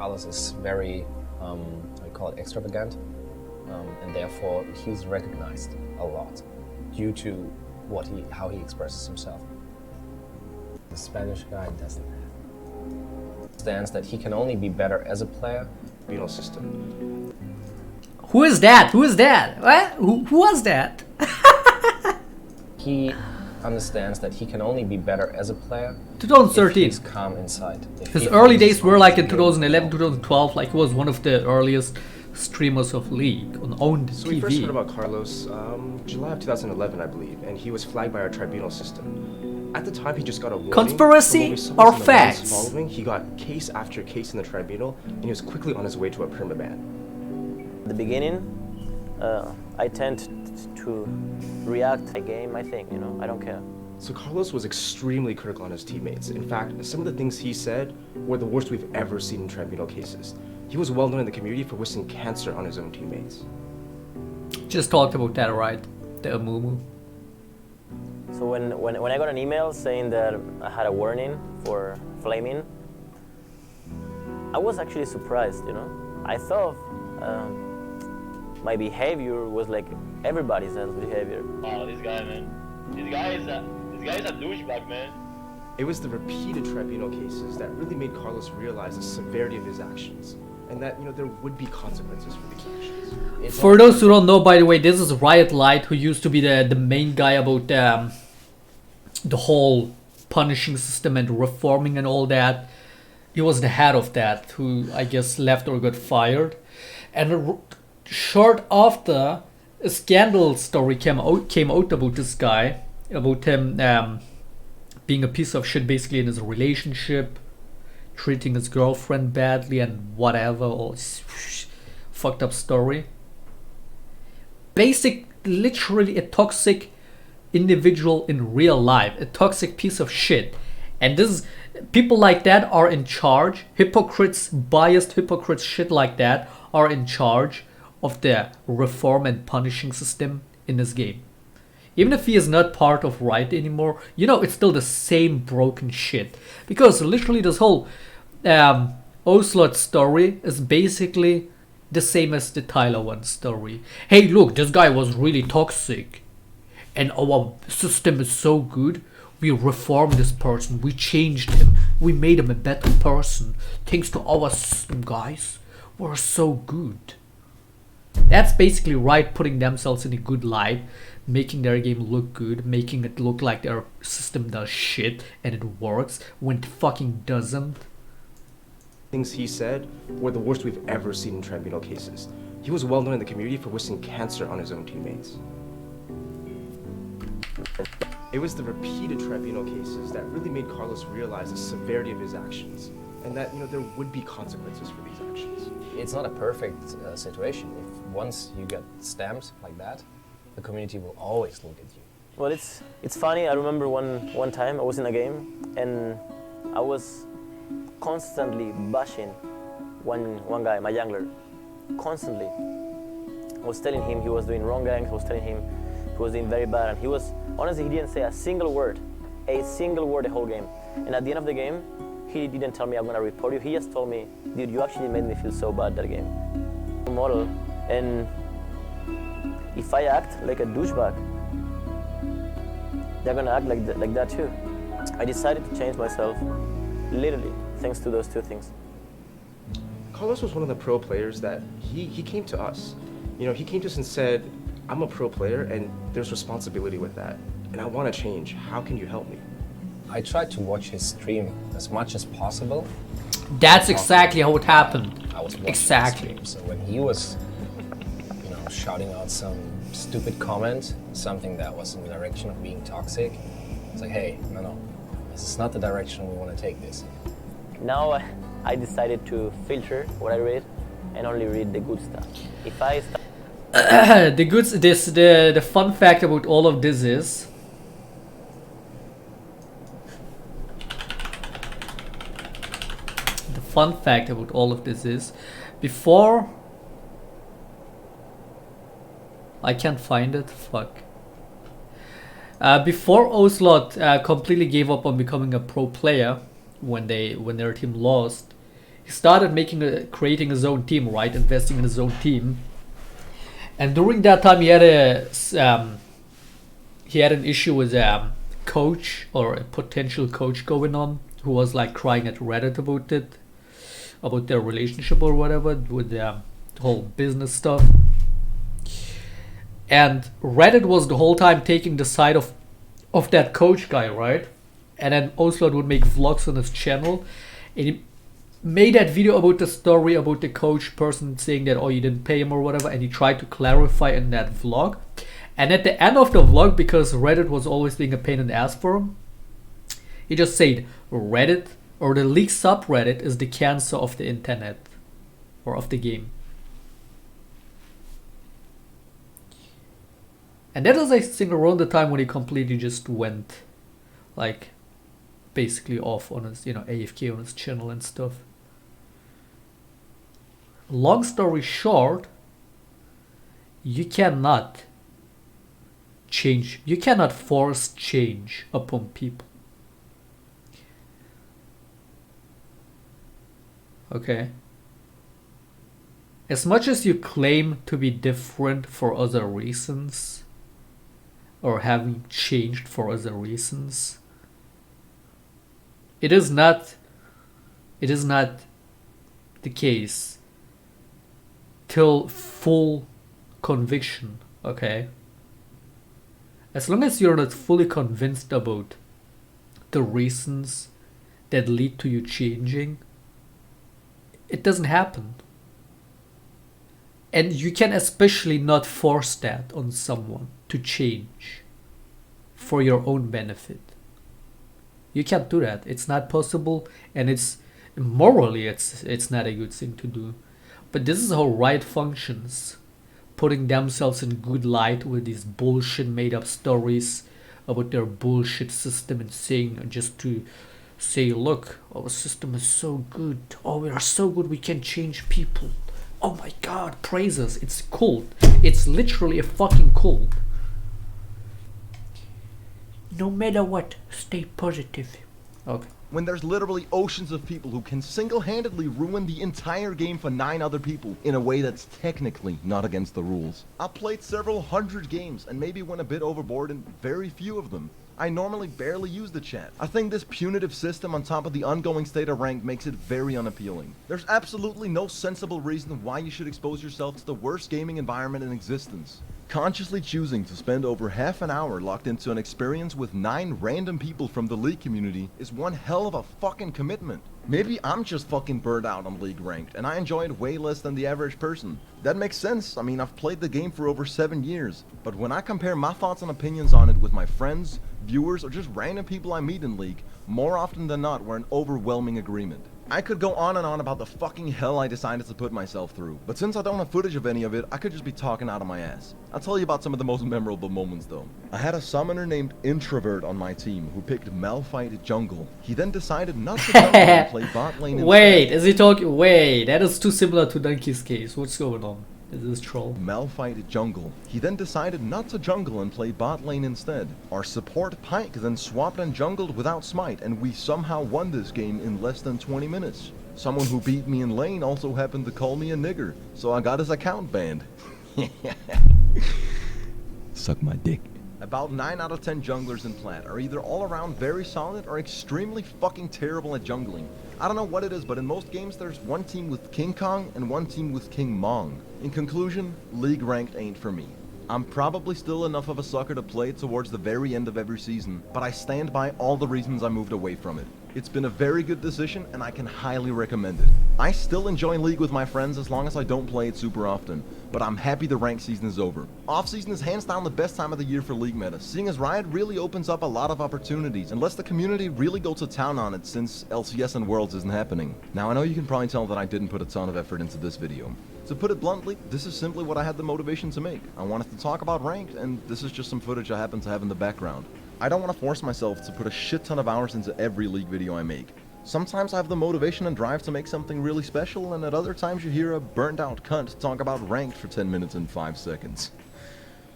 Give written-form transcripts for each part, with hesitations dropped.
Carlos is very, I call it extravagant, and therefore he's recognized a lot due to how he expresses himself. The Spanish guy doesn't understands that he can only be better as a player. Penal system. Who is that? Who is that? What? Who was that? He understands that he can only be better as a player. 2013. If he's calm inside. His early days were like in 2011, 2012. Like he was one of the earliest streamers of League on owned TV. So we first heard about Carlos July of 2011, I believe, and he was flagged by our tribunal system. At the time, he just got a warning. Conspiracy or facts? Following, he got case after case in the tribunal, and he was quickly on his way to a permaban. At the beginning, I tend to react to the game, I think, I don't care. So Carlos was extremely critical on his teammates. In fact, some of the things he said were the worst we've ever seen in tribunal cases. He was well known in the community for wishing cancer on his own teammates. Just talked about that, right? The Amumu. So when I got an email saying that I had a warning for flaming, I was actually surprised, I thought my behavior was like everybody's else behavior. Oh, this guy, man. This guy is a douchebag, man. It was the repeated tribunal cases that really made Carlos realize the severity of his actions, and that there would be consequences for these actions. For those who don't know, by the way, this is Riot Lyte, who used to be the main guy about the whole punishing system and reforming and all that. He was the head of that, who I guess left or got fired. And short after, a scandal story came out about this guy, about him being a piece of shit basically in his relationship, treating his girlfriend badly and whatever, all fucked up story. Literally a toxic individual in real life, a toxic piece of shit. And people like that are in charge. Hypocrites, biased hypocrites, shit like that are in charge of the reform and punishing system in this game. Even if he is not part of Riot anymore, it's still the same broken shit. Because literally this whole Ocelot story is basically the same as the Tyler one story. Hey, look, this guy was really toxic. And our system is so good. We reformed this person. We changed him. We made him a better person. Thanks to our system, guys. We're so good. That's basically Riot putting themselves in a good light, making their game look good, making it look like their system does shit and it works when it fucking doesn't. Things he said were the worst we've ever seen in tribunal cases. He was well known in the community for wishing cancer on his own teammates. It was the repeated tribunal cases that really made Carlos realize the severity of his actions, and that there would be consequences for these actions. It's not a perfect situation. If once you get stamped like that, the community will always look at you. Well, it's funny. I remember one time I was in a game and I was constantly bashing one guy, my jungler, constantly. I was telling him he was doing wrong ganks. I was telling him he was doing very bad, and he didn't say a single word the whole game. And at the end of the game, he didn't tell me I'm gonna report you. He just told me, dude, you actually made me feel so bad that game. Model, and if I act like a douchebag, they're gonna act like that too. I decided to change myself, literally, thanks to those two things. Carlos was one of the pro players that he came to us. He came to us and said, I'm a pro player and there's responsibility with that, and I want to change. How can you help me? I tried to watch his stream as much as possible. That's exactly how it happened. I was watching Exactly. his stream. So when he was, shouting out some stupid comment, something that was in the direction of being toxic, it's like, hey, no, this is not the direction we want to take this. Now I decided to filter what I read and only read the good stuff. If I the fun fact about all of this is before I can't find it. Fuck. Before Ocelot completely gave up on becoming a pro player when their team lost, he he started creating his own team, right? Investing in his own team. And during that time, he had an issue with a coach or a potential coach going on, who was like crying at Reddit about it, about their relationship or whatever with the whole business stuff. And Reddit was the whole time taking the side of that coach guy, right? And then Ocelot would make vlogs on his channel, and he made that video about the story about the coach person saying that, oh, you didn't pay him or whatever, and he tried to clarify in that vlog. And at the end of the vlog, because Reddit was always being a pain in the ass for him, he just said Reddit, or the league subreddit, is the cancer of the internet or of the game. And that was, I think, around the time when he completely just went like basically off on his, AFK on his channel and stuff. Long story short, you cannot force change upon people. Okay? As much as you claim to be different for other reasons, or having changed for other reasons, it is not the case till full conviction, okay? As long as you're not fully convinced about the reasons that lead to you changing, it doesn't happen. And you can especially not force that on someone to change for your own benefit. You can't do that. It's not possible, and it's morally it's not a good thing to do. But this is how Riot functions, putting themselves in good light with these bullshit made up stories about their bullshit system, and saying, just to say, look, our system is so good. Oh, we are so good, we can change people. Oh my god, praise us. It's cult. It's literally a fucking cult. No matter what, stay positive. Okay. When there's literally oceans of people who can single-handedly ruin the entire game for 9 other people in a way that's technically not against the rules. I've played several hundred games and maybe went a bit overboard in very few of them. I normally barely use the chat. I think this punitive system on top of the ongoing state of rank makes it very unappealing. There's absolutely no sensible reason why you should expose yourself to the worst gaming environment in existence. Consciously choosing to spend over half an hour locked into an experience with 9 random people from the League community is one hell of a fucking commitment. Maybe I'm just fucking burned out on League Ranked, and I enjoy it way less than the average person. That makes sense. I mean, I've played the game for over 7 years. But when I compare my thoughts and opinions on it with my friends, viewers, or just random people I meet in League, more often than not, we're in overwhelming agreement. I could go on and on about the fucking hell I decided to put myself through, but since I don't have footage of any of it, I could just be talking out of my ass. I'll tell you about some of the most memorable moments though. I had a summoner named Introvert on my team who picked Malphite jungle. He then decided not to jungle and play bot lane instead. Wait, is he talking? Wait, that is too similar to Donkey's case. What's going on? Is this troll? Malphite jungle. He then decided not to jungle and play bot lane instead. Our support Pyke then swapped and jungled without smite, and we somehow won this game in less than 20 minutes. Someone who beat me in lane also happened to call me a nigger, so I got his account banned. Suck my dick. About 9 out of 10 junglers in Plat are either all around very solid or extremely fucking terrible at jungling. I don't know what it is, but in most games there's one team with King Kong and one team with King Mong. In conclusion, League Ranked ain't for me. I'm probably still enough of a sucker to play it towards the very end of every season, but I stand by all the reasons I moved away from it. It's been a very good decision and I can highly recommend it. I still enjoy League with my friends as long as I don't play it super often, but I'm happy the ranked season is over. Off-season is hands down the best time of the year for League meta, seeing as Riot really opens up a lot of opportunities and lets the community really go to town on it since LCS and Worlds isn't happening. Now I know you can probably tell that I didn't put a ton of effort into this video. To put it bluntly, this is simply what I had the motivation to make. I wanted to talk about ranked, and this is just some footage I happen to have in the background. I don't want to force myself to put a shit ton of hours into every League video I make. Sometimes I have the motivation and drive to make something really special, and at other times you hear a burnt out cunt talk about ranked for 10 minutes and 5 seconds.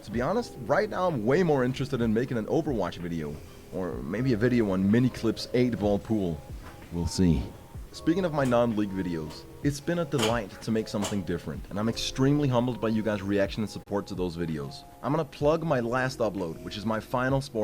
To be honest, right now I'm way more interested in making an Overwatch video, or maybe a video on mini clips 8-ball pool. We'll see. Speaking of my non-league videos, it's been a delight to make something different, and I'm extremely humbled by you guys' reaction and support to those videos. I'm gonna plug my last upload, which is my final sport